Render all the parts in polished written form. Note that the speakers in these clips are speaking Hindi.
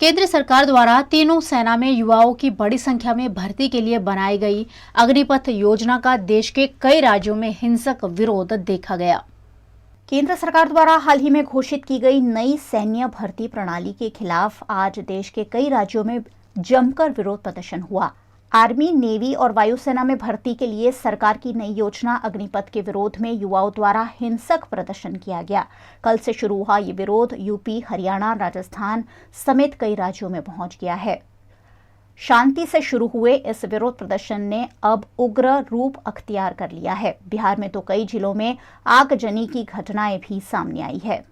केंद्र सरकार द्वारा तीनों सेना में युवाओं की बड़ी संख्या में भर्ती के लिए बनाई गई अग्निपथ योजना का देश के कई राज्यों में हिंसक विरोध देखा गया। केंद्र सरकार द्वारा हाल ही में घोषित की गई नई सैन्य भर्ती प्रणाली के खिलाफ आज देश के कई राज्यों में जमकर विरोध प्रदर्शन हुआ। आर्मी, नेवी और वायुसेना में भर्ती के लिए सरकार की नई योजना अग्निपथ के विरोध में युवाओं द्वारा हिंसक प्रदर्शन किया गया। कल से शुरू हुआ ये विरोध यूपी, हरियाणा, राजस्थान समेत कई राज्यों में पहुंच गया है। शांति से शुरू हुए इस विरोध प्रदर्शन ने अब उग्र रूप अख्तियार कर लिया है। बिहार में तो कई जिलों में आगजनी की घटनाएं भी सामने आई है।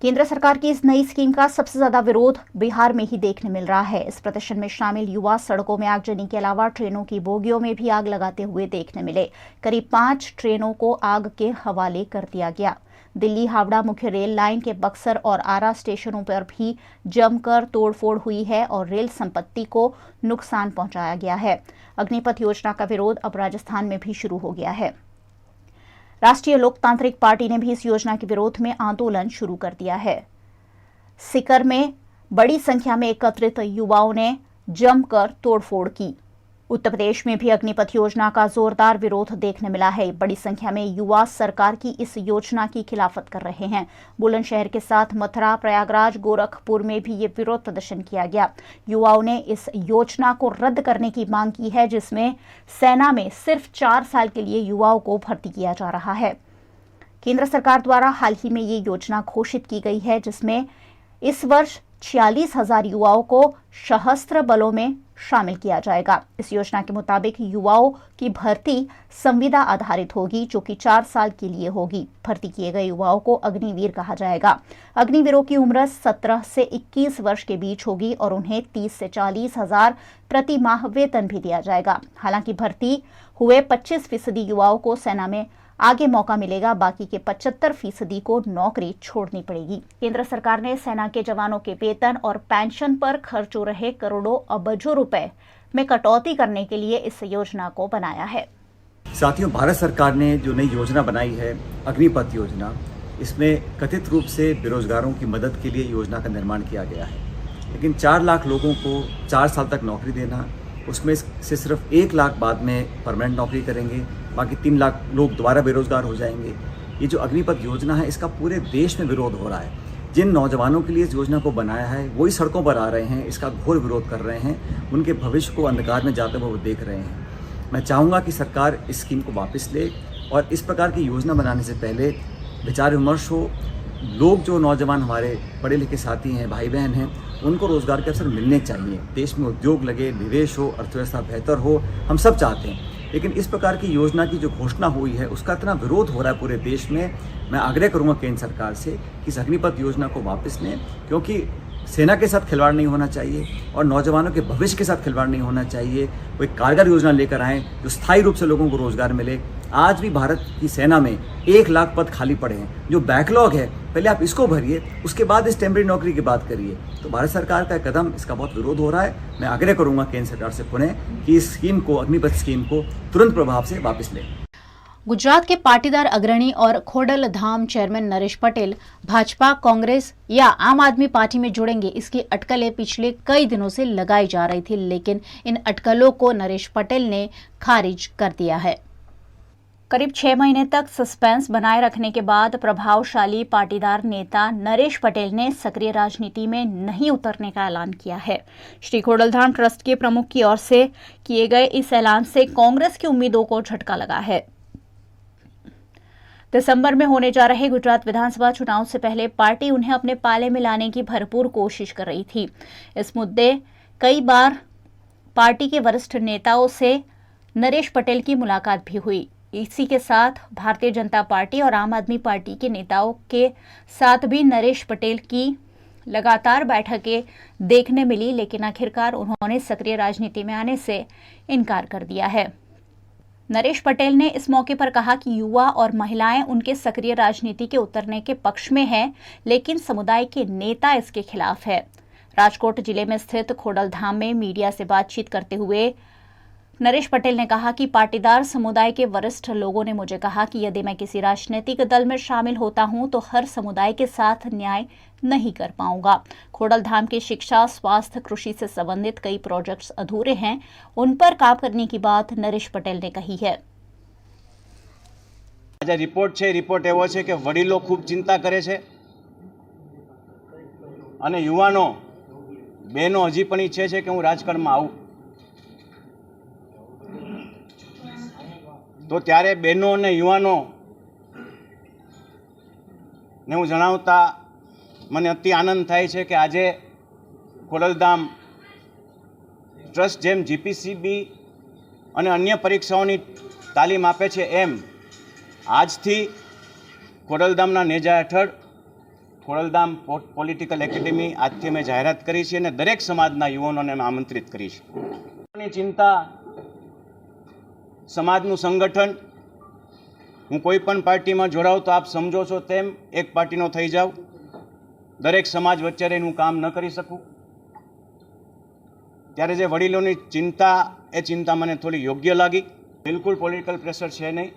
केंद्र सरकार की इस नई स्कीम का सबसे ज्यादा विरोध बिहार में ही देखने मिल रहा है। इस प्रदर्शन में शामिल युवा सड़कों में आगजनी के अलावा ट्रेनों की बोगियों में भी आग लगाते हुए देखने मिले। करीब 5 ट्रेनों को आग के हवाले कर दिया गया। दिल्ली हावड़ा मुख्य रेल लाइन के बक्सर और आरा स्टेशनों पर भी जमकर तोड़फोड़ हुई है और रेल संपत्ति को नुकसान पहुंचाया गया है। अग्निपथ योजना का विरोध अब राजस्थान में भी शुरू हो गया है। राष्ट्रीय लोकतांत्रिक पार्टी ने भी इस योजना के विरोध में आंदोलन शुरू कर दिया है। सीकर में बड़ी संख्या में एकत्रित युवाओं ने जमकर तोड़फोड़ की। उत्तर प्रदेश में भी अग्निपथ योजना का जोरदार विरोध देखने मिला है। बड़ी संख्या में युवा सरकार की इस योजना की खिलाफत कर रहे हैं। बुलंदशहर के साथ मथुरा, प्रयागराज, गोरखपुर में भी ये विरोध प्रदर्शन किया गया। युवाओं ने इस योजना को रद्द करने की मांग की है, जिसमें सेना में सिर्फ 4 साल के लिए युवाओं को भर्ती किया जा रहा है। केंद्र सरकार द्वारा हाल ही में ये योजना घोषित की गई है, जिसमें इस वर्ष 46,000 युवाओं को सशस्त्र बलों में शामिल किया जाएगा। इस योजना के मुताबिक युवाओं की भर्ती संविदा आधारित होगी, जो कि 4 साल के लिए होगी। भर्ती किए गए युवाओं को अग्निवीर कहा जाएगा। अग्निवीरों की उम्र 17 से 21 वर्ष के बीच होगी और उन्हें 30 से 40,000 प्रति माह वेतन भी दिया जाएगा। हालांकि भर्ती हुए 25% युवाओं को सेना में आगे मौका मिलेगा, बाकी के 75% को नौकरी छोड़नी पड़ेगी। केंद्र सरकार ने सेना के जवानों के वेतन और पेंशन पर खर्च हो रहे करोड़ों अरबों रुपए में कटौती करने के लिए इस योजना को बनाया है। साथियों, भारत सरकार ने जो नई योजना बनाई है अग्निपथ योजना, इसमें कथित रूप से बेरोजगारों की मदद के लिए योजना का निर्माण किया गया है। लेकिन 4 लाख लोगों को 4 साल तक नौकरी देना, उसमें से सिर्फ 1 लाख बाद में परमानेंट नौकरी करेंगे, बाकी 3 लाख लोग दोबारा बेरोजगार हो जाएंगे। ये जो अग्निपथ योजना है, इसका पूरे देश में विरोध हो रहा है। जिन नौजवानों के लिए इस योजना को बनाया है वही सड़कों पर आ रहे हैं, इसका घोर विरोध कर रहे हैं। उनके भविष्य को अंधकार में जाते हुए वो देख रहे हैं। मैं चाहूँगा कि सरकार इस स्कीम को वापस ले और इस प्रकार की योजना बनाने से पहले विचार विमर्श हो। लोग, जो नौजवान हमारे पढ़े लिखे साथी हैं, भाई बहन हैं, उनको रोजगार के अवसर मिलने चाहिए। देश में उद्योग लगे, निवेश हो, अर्थव्यवस्था बेहतर हो, हम सब चाहते हैं। लेकिन इस प्रकार की योजना की जो घोषणा हुई है, उसका इतना विरोध हो रहा है पूरे देश में। मैं आग्रह करूंगा केंद्र सरकार से कि इस अग्निपथ योजना को वापस लें, क्योंकि सेना के साथ खिलवाड़ नहीं होना चाहिए और नौजवानों के भविष्य के साथ खिलवाड़ नहीं होना चाहिए। कोई कारगर योजना लेकर आएँ जो स्थायी रूप से लोगों को रोजगार मिले। आज भी भारत की सेना में 1 लाख पद खाली पड़े हैं। जो बैकलॉग है, पहले आप इसको भरिए, उसके बाद इस टेम्परेरी नौकरी की बात करिए। तो भारत सरकार का कदम, इसका बहुत विरोध हो रहा है। मैं आग्रह करूंगा केंद्र सरकार से पुनः कि इस स्कीम को, अग्निपथ स्कीम को तुरंत प्रभाव से वापस लें। गुजरात के पाटीदार अग्रणी और खोडलधाम चेयरमैन नरेश पटेल भाजपा, कांग्रेस या आम आदमी पार्टी में जुड़ेंगे, इसकी अटकलें पिछले कई दिनों से लगाई जा रही थी, लेकिन इन अटकलों को नरेश पटेल ने खारिज कर दिया है। करीब 6 महीने तक सस्पेंस बनाए रखने के बाद प्रभावशाली पाटीदार नेता नरेश पटेल ने सक्रिय राजनीति में नहीं उतरने का ऐलान किया है। श्री खोडलधाम ट्रस्ट के प्रमुख की ओर से किए गए इस ऐलान से कांग्रेस की उम्मीदों को झटका लगा है। दिसंबर में होने जा रहे गुजरात विधानसभा चुनाव से पहले पार्टी उन्हें अपने पाले में लाने की भरपूर कोशिश कर रही थी। इस मुद्दे कई बार पार्टी के वरिष्ठ नेताओं से नरेश पटेल की मुलाकात भी हुई। इसी के साथ भारतीय जनता पार्टी और आम आदमी पार्टी के नेताओं के साथ भी नरेश पटेल की लगातार बैठकें देखने मिली, लेकिन आखिरकार उन्होंने सक्रिय राजनीति में आने से इनकार कर दिया है। नरेश पटेल ने इस मौके पर कहा कि युवा और महिलाएं उनके सक्रिय राजनीति के उतरने के पक्ष में हैं, लेकिन समुदाय के नेता इसके खिलाफ है। राजकोट जिले में स्थित खोडलधाम में मीडिया से बातचीत करते हुए नरेश पटेल ने कहा कि पाटीदार समुदाय के वरिष्ठ लोगों ने मुझे कहा कि यदि मैं किसी राजनीतिक दल में शामिल होता हूं तो हर समुदाय के साथ न्याय नहीं कर पाऊंगा। खोडलधाम की शिक्षा, स्वास्थ्य, कृषि से संबंधित कई प्रोजेक्ट्स अधूरे हैं, उन पर काम करने की बात नरेश पटेल ने कही है। आज रिपोर्ट एवो छे कि वडीलो खूब चिंता करे छे अने युवानो बहनों हजी पण ઈચ્છે છે કે હું રાજકારણમાં આવું, તો ત્યારે બહેનો અને યુવાનો ને હું જણાવતા મને અતિ આનંદ થાય છે કે આજે ખોડલધામ ટ્રસ્ટ જેમ જીપીસીબી અને અન્ય પરીક્ષાઓની તાલીમ આપે છે એમ આજથી ખોડલધામના નેજા હેઠળ ખોડલધામ પોલિટિકલ એકેડેમી આજથી અમે જાહેરાત કરી છે અને દરેક સમાજના યુવાનોને અમે આમંત્રિત કરી છે। ચિંતા સમાજનું સંગઠન, હું કોઈ પણ પાર્ટીમાં જોડાઉં તો આપ સમજો છો તેમ એક પાર્ટીનો થઈ જાઉં, દરેક સમાજ વચ્ચે રહીને હું કામ ન કરી શકું। ત્યારે જે વડીલોની ચિંતા, એ ચિંતા મને થોડી યોગ્ય લાગી। બિલકુલ પોલિટિકલ પ્રેશર છે નહીં।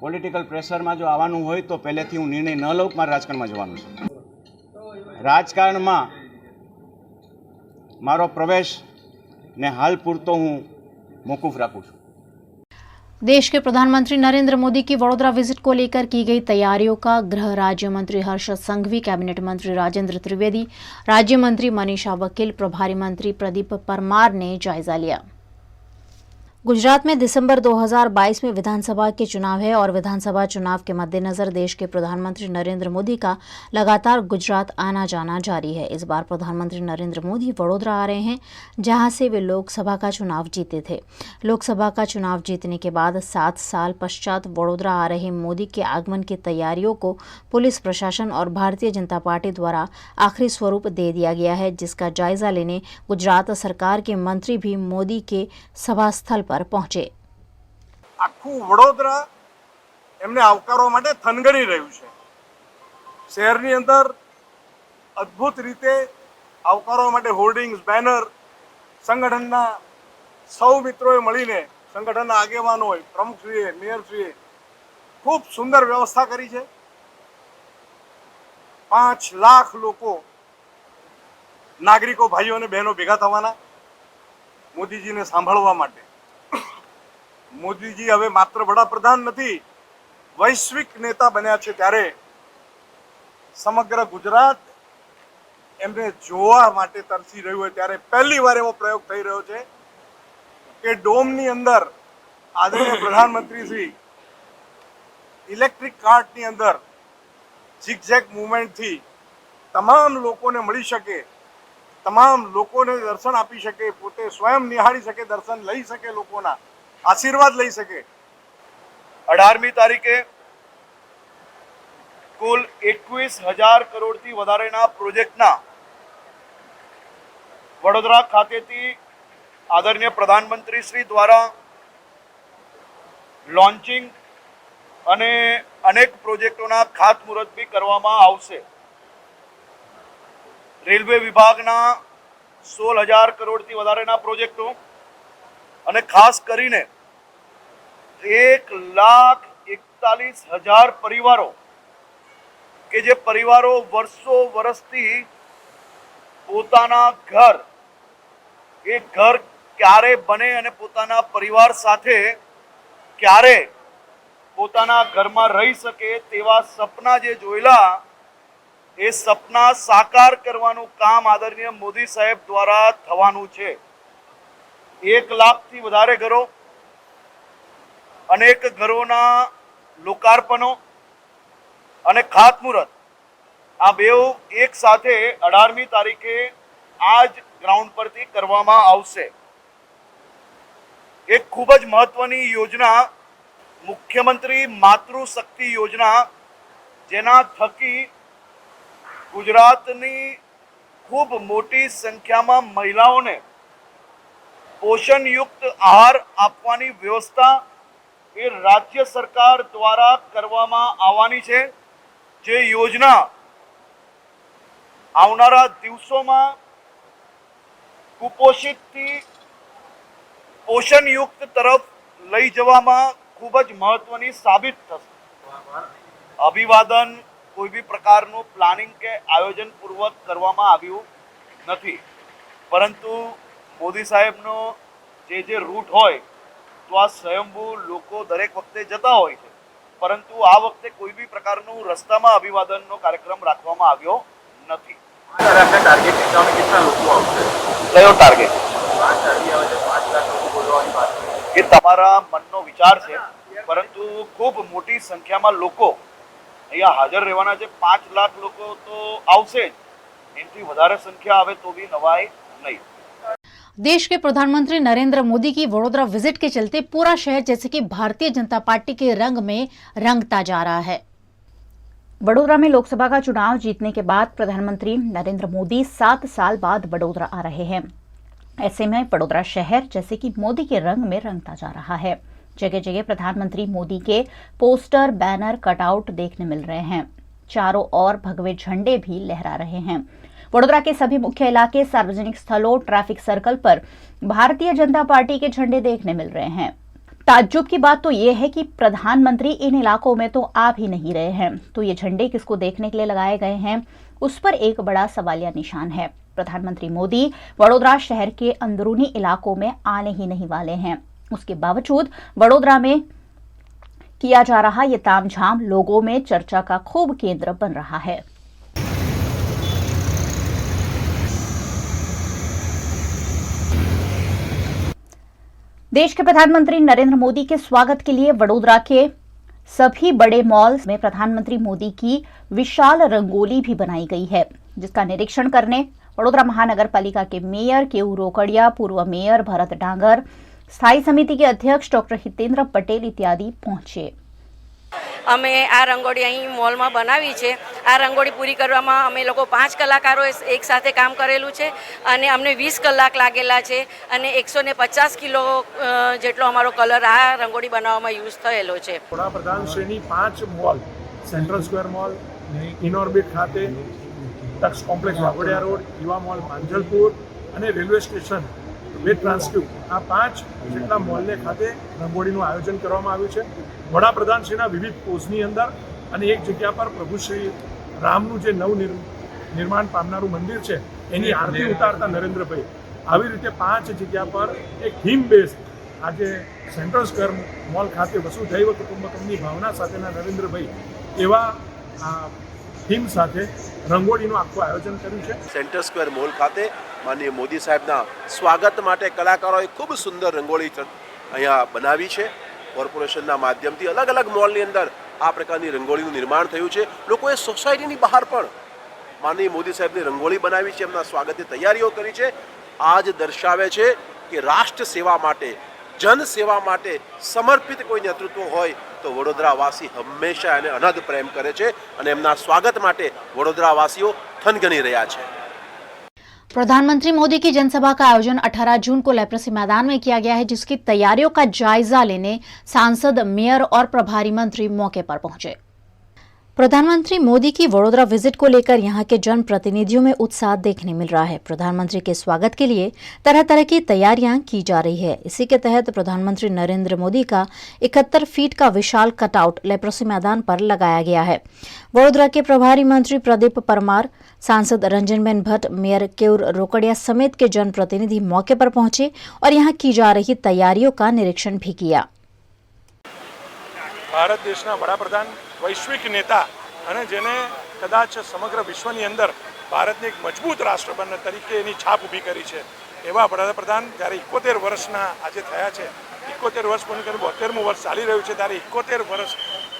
પોલિટિકલ પ્રેશરમાં જો આવવાનું હોય તો પહેલેથી હું નિર્ણય ન લઉં કે મારે રાજકારણમાં જવાનું છે। રાજકારણમાં મારો પ્રવેશ ને હાલ પૂરતો હું મોકૂફ રાખું છું। देश के प्रधानमंत्री नरेंद्र मोदी की वडोदरा विजिट को लेकर की गई तैयारियों का गृह राज्य मंत्री हर्ष संघवी, कैबिनेट मंत्री राजेंद्र त्रिवेदी, राज्य मंत्री मनीषा वकील, प्रभारी मंत्री प्रदीप परमार ने जायजा लिया। गुजरात में दिसंबर 2022 में विधानसभा के चुनाव है और विधानसभा चुनाव के मद्देनजर देश के प्रधानमंत्री नरेंद्र मोदी का लगातार गुजरात आना जाना जारी है। इस बार प्रधानमंत्री नरेंद्र मोदी वडोदरा आ रहे हैं, जहां से वे लोकसभा का चुनाव जीते थे। लोकसभा का चुनाव जीतने के बाद 7 साल पश्चात वडोदरा आ रहे मोदी के आगमन की तैयारियों को पुलिस प्रशासन और भारतीय जनता पार्टी द्वारा आखिरी स्वरूप दे दिया गया है, जिसका जायजा लेने गुजरात सरकार के मंत्री भी मोदी के सभा स्थल पर पहुंचे। આખું વડોદરા એમને આવકારવા માટે થનગની રહ્યું છે। શહેરની અંદર અદ્ભુત રીતે આવકારવા માટે હોર્ડિંગ્સ, બેનર, સંગઠનના સૌ મિત્રોએ મળીને, સંગઠનના આગેવાનોએ, પ્રમુખશ્રીએ, મેયરશ્રીએ ખૂબ સુંદર વ્યવસ્થા કરી છે। 5 લાખ લોકો, નાગરિકો, ભાઈઓ અને બહેનો ભેગા થવાના મોદીજીને સાંભળવા માટે। મોદીજી હવે માત્ર વડાપ્રધાન નથી, વૈશ્વિક નેતા બન્યા છે, ત્યારે સમગ્ર ગુજરાત એમને જોવા માટે તરસી રહ્યું હોય ત્યારે પહેલી વાર એવો પ્રયોગ થઈ રહ્યો છે કે ડોમની અંદર આદરણીય પ્રધાનમંત્રી શ્રી ઇલેક્ટ્રિક કાર્ટની અંદર ઝિગઝેગ મૂવમેન્ટથી તમામ લોકોને મળી શકે, તમામ લોકોને દર્શન આપી શકે, પોતે સ્વયં નિહાળી શકે, દર્શન લઈ શકે, લોકોના આશીર્વાદ લઈ શકે। 18મી તારીખે કુલ 21,000 કરોડથી વધારેના પ્રોજેક્ટના વડોદરા ખાતેથી આદરણીય પ્રધાનમંત્રી શ્રી દ્વારા લોન્ચિંગ અને અનેક પ્રોજેક્ટોના ખાતમુહૂર્ત બી કરવામાં આવશે। રેલવે વિભાગના 16,000 કરોડથી વધારેના પ્રોજેક્ટો અને ખાસ કરીને 1,41,000 પરિવારો કે જે પરિવારો વર્ષો વર્ષથી પોતાના ઘર, એ ઘર ક્યારે બને અને પોતાના પરિવાર સાથે ક્યારે પોતાના ઘરમાં રહી શકે તેવા સપના જે જોયેલા, એ સપના સાકાર કરવાનું કામ આદરણીય મોદી સાહેબ દ્વારા થવાનું છે। 1 લાખથી વધારે ઘરો, અનેક ઘરોના લોકાર્પણો અને ખાતમુહૂર્ત, આ બેઉ એક સાથે 18મી તારીખે આ જ ગ્રાઉન્ડ પરથી કરવામાં આવશે। એક ખૂબ જ મહત્વની યોજના મુખ્યમંત્રી માતૃશક્તિ યોજના, જેના થકી ગુજરાતની ખૂબ મોટી સંખ્યામાં મહિલાઓને પોષણયુક્ત આહાર આપવાની વ્યવસ્થા એ રાજ્ય સરકાર દ્વારા કરવામાં આવવાની છે। જે યોજના આવનારા દિવસોમાં કુપોષિતથી પોષણયુક્ત તરફ લઈ જવામાં ખૂબ જ મહત્વની સાબિત થશે. અભિવાદન કોઈ બી પ્રકારનું પ્લાનિંગ કે આયોજન પૂર્વક કરવામાં આવ્યું નથી, પરંતુ મોદી સાહેબનો જે રૂટ હોય તો આ સ્વયંભૂ લોકો દરેક વખતે જતા હોય છે, પરંતુ આ વખતે કોઈ બી પ્રકારનું રસ્તામાં અભિવાદનનો કાર્યક્રમ રાખવામાં આવ્યો નથી. કયો ટાર્ગેટ એ તમારા મનનો વિચાર છે, પરંતુ ખૂબ મોટી સંખ્યામાં લોકો અહીંયા હાજર રહેવાના છે. 5 લાખ લોકો તો આવશે જ, એનાથી વધારે સંખ્યા આવે તો બી નવાય નહીં. देश के प्रधानमंत्री नरेंद्र मोदी की वडोदरा विजिट के चलते पूरा शहर जैसे कि भारतीय जनता पार्टी के रंग में रंगता जा रहा है। वडोदरा में लोकसभा का चुनाव जीतने के बाद प्रधानमंत्री नरेंद्र मोदी 7 साल बाद वडोदरा आ रहे हैं। ऐसे में वडोदरा शहर जैसे कि मोदी के रंग में रंगता जा रहा है। जगह जगह प्रधानमंत्री मोदी के पोस्टर, बैनर, कटआउट देखने मिल रहे हैं। चारों ओर भगवे झंडे भी लहरा रहे हैं। वडोदरा के सभी मुख्य इलाके, सार्वजनिक स्थलों, ट्रैफिक सर्कल पर भारतीय जनता पार्टी के झंडे देखने मिल रहे हैं। ताज्जुब की बात तो ये है कि प्रधानमंत्री इन इलाकों में तो आ भी नहीं रहे हैं, तो ये झंडे किसको देखने के लिए लगाए गए हैं, उस पर एक बड़ा सवालिया निशान है। प्रधानमंत्री मोदी वडोदरा शहर के अंदरूनी इलाकों में आने ही नहीं वाले हैं। उसके बावजूद वडोदरा में किया जा रहा ये तामझाम लोगों में चर्चा का खूब केंद्र बन रहा है। देश के प्रधानमंत्री नरेंद्र मोदी के स्वागत के लिए वडोदरा के सभी बड़े मॉल में प्रधानमंत्री मोदी की विशाल रंगोली भी बनाई गई है, जिसका निरीक्षण करने वडोदरा महानगर पालिका के मेयर केयू रोकड़िया, पूर्व मेयर भरत डांगर, स्थायी समिति के अध्यक्ष डॉक्टर हितेंद्र पटेल इत्यादि पहुंचे। અમે આ રંગોળી અહીં મોલમાં બનાવી છે. આ રંગોળી પૂરી કરવામાં અમે લોકો 5 કલાકારોએ એક સાથે કામ કરેલું છે અને અમને 20 કલાક લાગેલા છે અને 150 કિલો જેટલો અમારો કલર આ રંગોળી બનાવવામાં યુઝ થયેલો છે. વડાપ્રધાન શ્રેણી 5 mall, central square mall, Inorbit ખાતે, તક્ષ કોમ્પ્લેક્સ વાઘોડિયા રોડ, યુવા મોલ માંજલપુર અને રેલવે સ્ટેશન વિથ ટ્રાન્સક્યુબ, આ 5 જેટલા મોલને ખાતે રંગોળીનું આયોજન કરવામાં આવ્યું છે. વડાપ્રધાનશ્રીના વિવિધ પોઝની અંદર અને એક જગ્યા પર પ્રભુ શ્રી રામનું જે નિર્માણ પામનારું મંદિર છે એની આરતી ઉતારતા નરેન્દ્રભાઈ, આવી રીતે 5 જગ્યા પર એક થીમ બેઝ આજે સેન્ટ્રલ સ્ક્વેર મોલ ખાતે વસુધૈવ કુટુંબકમની ભાવના સાથેના નરેન્દ્રભાઈ એવા થીમ સાથે રંગોળીનું આખું આયોજન કર્યું છે. સેન્ટ્રલ સ્ક્વેર મોલ ખાતે માનનીય મોદી સાહેબના સ્વાગત માટે કલાકારોએ ખૂબ સુંદર રંગોળી અહીંયા બનાવી છે. કોર્પોરેશનના માધ્યમથી અલગ અલગ મોલની અંદર આ પ્રકારની રંગોળીનું નિર્માણ થયું છે. લોકોએ સોસાયટીની બહાર પણ માનનીય મોદી સાહેબની રંગોળી બનાવી છે, એમના સ્વાગતની તૈયારીઓ કરી છે. આ જ દર્શાવે છે કે રાષ્ટ્ર સેવા માટે, જન સેવા માટે સમર્પિત કોઈ નેતૃત્વ હોય તો વડોદરાવાસી હંમેશા એને અનહદ પ્રેમ કરે છે અને એમના સ્વાગત માટે વડોદરાવાસીઓ થનગની રહ્યા છે. प्रधानमंत्री मोदी की जनसभा का आयोजन 18 जून को लेप्रोसी मैदान में किया गया है, जिसकी तैयारियों का जायजा लेने सांसद, मेयर और प्रभारी मंत्री मौके पर पहुंचे। प्रधानमंत्री मोदी की वडोदरा विजिट को लेकर यहां के जनप्रतिनिधियों में उत्साह देखने मिल रहा है। प्रधानमंत्री के स्वागत के लिए तरह तरह की तैयारियां की जा रही है। इसी के तहत प्रधानमंत्री नरेंद्र मोदी का 71 फीट का विशाल कटआउट लेप्रोसी मैदान पर लगाया गया है। वडोदरा के प्रभारी मंत्री प्रदीप परमार, सांसद रंजनबेन भट्ट, मेयर केयूर रोकड़िया समेत के जनप्रतिनिधि मौके पर पहुंचे और यहां की जा रही तैयारियों का निरीक्षण भी किया। ભારત દેશના વડાપ્રધાન, વૈશ્વિક નેતા અને જેને કદાચ સમગ્ર વિશ્વની અંદર ભારતને એક મજબૂત રાષ્ટ્ર તરીકે એની છાપ ઊભી કરી છે એવા વડાપ્રધાન જ્યારે 71 વર્ષના આજે થયા છે, 71 વર્ષ પૂર્ણ કરી 72મું વર્ષ ચાલી રહ્યું છે, ત્યારે 71 વર્ષ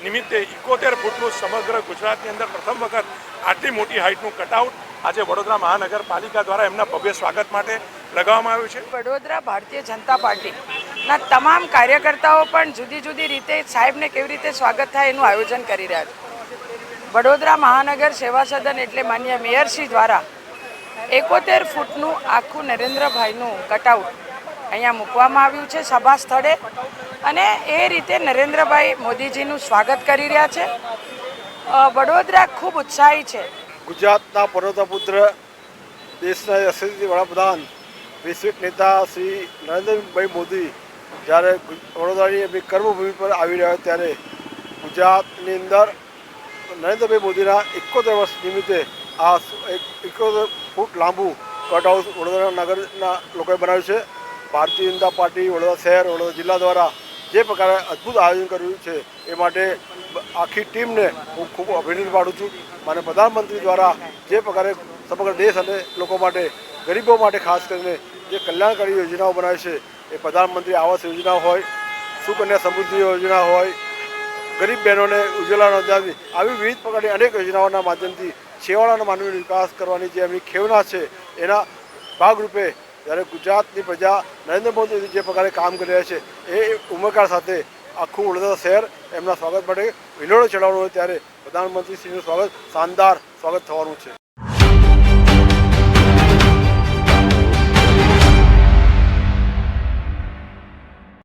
નિમિત્તે 71 ફૂટનું સમગ્ર ગુજરાતની અંદર પ્રથમ વખત આટલી મોટી હાઇટનું કટઆઉટ આજે વડોદરા મહાનગરપાલિકા દ્વારા એમના ભવ્ય સ્વાગત માટે લગાવવામાં આવ્યું છે. વડોદરા ભારતીય જનતા પાર્ટીના તમામ કાર્યકર્તાઓ પણ જુદી જુદી રીતે સાહેબને કેવી રીતે સ્વાગત થાય એનું આયોજન કરી રહ્યા છે. વડોદરા મહાનગર સેવા સદન એટલે માન્ય મેયરશ્રી દ્વારા 71 ફૂટનું આખું નરેન્દ્રભાઈનું કટઆઉટ અહીંયા મૂકવામાં આવ્યું છે સભા સ્થળે અને એ રીતે નરેન્દ્રભાઈ મોદીજીનું સ્વાગત કરી રહ્યા છે. વડોદરા ખૂબ ઉત્સાહી છે. ગુજરાતના પરોતા પુત્ર, દેશના યશસ્વી વડાપ્રધાન વૈશ્વિક નેતા શ્રી નરેન્દ્રભાઈ મોદી જ્યારે વડોદરાની એમની કર્મભૂમિ પર આવી રહ્યા ત્યારે ગુજરાતની અંદર નરેન્દ્રભાઈ મોદીના 71 વર્ષ નિમિત્તે આ 71 ફૂટ લાંબુ કટ હાઉસ વડોદરા નગરના લોકોએ બનાવ્યું છે. ભારતીય જનતા પાર્ટી વડોદરા શહેર વડોદરા જિલ્લા દ્વારા જે પ્રકારે અદ્ભુત આયોજન કર્યું છે એ માટે આખી ટીમને હું ખૂબ અભિનંદન પાડું છું. મને પ્રધાનમંત્રી દ્વારા જે પ્રકારે સમગ્ર દેશ અને લોકો માટે ગરીબો માટે ખાસ કરીને જે કલ્યાણકારી યોજનાઓ બનાવી છે એ પ્રધાનમંત્રી આવાસ યોજના હોય, સુકન્યા સમૃદ્ધિ યોજના હોય, ગરીબ બહેનોને ઉજ્જવલા યોજના, આવી વિવિધ પ્રકારની અનેક યોજનાઓના માધ્યમથી છેવાડાના માનવીનો વિકાસ કરવાની જે એમની ખેવના છે એના ભાગરૂપે જ્યારે ગુજરાતની પ્રજા નરેન્દ્ર મોદી જે પ્રકારે કામ કરી રહ્યા છે એ ઉમળકા સાથે આખું વડોદરા શહેર એમના સ્વાગત માટે વિલોડો ચડાવવાનું હોય ત્યારે પ્રધાનમંત્રીશ્રીનું સ્વાગત શાનદાર સ્વાગત થવાનું છે.